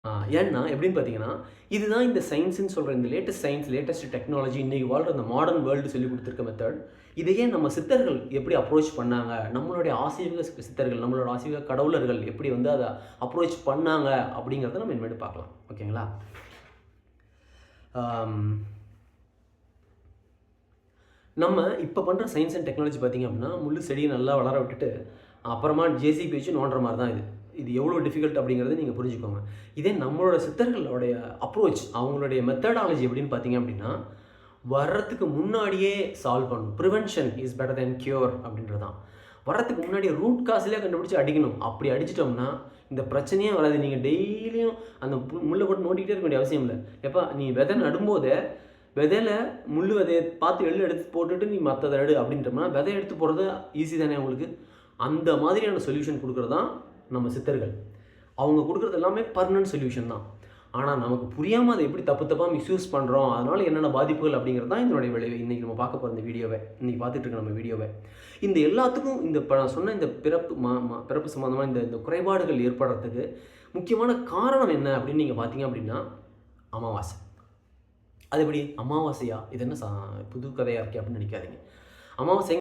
ஏன்னா எப்படின்னு பார்த்தீங்கன்னா, இதுதான் இந்த சயின்ஸ்ன்னு சொல்ற இந்த லேட்டஸ்ட் சயின்ஸ், லேட்டஸ்ட் டெக்னாலஜி இன்னைக்கு வாழ்ற இந்த மாடர்ன் வேர்ல்டு சொல்லிக் குடுத்திருக்க மெத்தட். இதையே நம்ம சித்தர்கள் எப்படி அப்ரோச் பண்ணாங்க? நம்மளுடைய ஆசீர்வாத சித்தர்கள், நம்மளோட ஆசீர்வாத கடவுளர்கள் எப்படி வந்து அத அப்ரோச் பண்ணாங்க? அப்படிங்கிறத நம்ம இனிமேட்டு பார்க்கலாம். ஓகேங்களா? ஆம். நம்ம இப்ப பண்ற சயின்ஸ் அண்ட் டெக்னாலஜி பார்த்தீங்க அப்படின்னா, முள்ளு செடிய நல்லா வளர விட்டுட்டு, அப்புறமா ஜேசிபி வச்சு நோண்டுற மாரி தான் இது. இது எவ்வளோ டிஃபிகல்ட் அப்படிங்கிறத நீங்க புரிஞ்சுக்கோங்க. இதே நம்மளோட சித்தர்களுடைய அப்ரோச், அவங்களுடைய மெத்தடாலஜி எப்படின்னு பார்த்தீங்க அப்படின்னா, வர்றதுக்கு முன்னாடியே சால்வ் பண்ணணும். Prevention is better then cure அப்படின்றது தான். வர்றதுக்கு முன்னாடியே ரூட் காஸ்லயே கண்டுபிடிச்சு அடிக்கணும். அப்படி அடிச்சிட்டோம்னா, இந்த பிரச்சனையே வராது. நீங்க டெய்லியும் அந்த முள்ள போட்டு நோண்டிக்கிட்டே இருக்க வேண்டிய அவசியம் இல்ல. எப்பா நீ விதை நடும்போதே விதையில முள்ளு விதைய பார்த்து எள்ளு எடுத்து போட்டுட்டு நீ மத்தத எடு அப்படின்றோம்னா, விதை எடுத்து போடுறது ஈஸி தானே உங்களுக்கு. அந்த மாதிரியான சொல்யூஷன் குடுக்குறது தான் நம்ம சித்தர்கள். அவங்க குடுக்குறது எல்லாமே பெர்மனன்ட் சொல்யூஷன் தான். ஆனா நமக்கு புரியாம அத எப்படி தப்பு தப்பா மிஸ்யூஸ் பண்றோம். அதனால என்னென்ன பாதிப்புகள் அப்படிங்கிறது தான் இதனுடைய விளைவு. இன்னைக்கு நம்ம பார்க்க போற இந்த வீடியோவே. இன்னைக்கு பார்த்துட்டு இருக்க நம்ம வீடியோவே. இந்த எல்லாத்துக்கும் இந்த இப்ப நான் சொன்ன இந்த பிறப்பு பிறப்பு சம்மந்தமா இந்த இந்த குறைபாடுகள் ஏற்படுறதுக்கு முக்கியமான காரணம் என்ன அப்படின்னு நீங்க பார்த்தீங்க அப்படின்னா, அமாவாசை. அது எப்படி? அமாவாசையா? இது என்ன புது கதையா இருக்கே அப்படின்னு நினைக்காதீங்க. அமாவாசை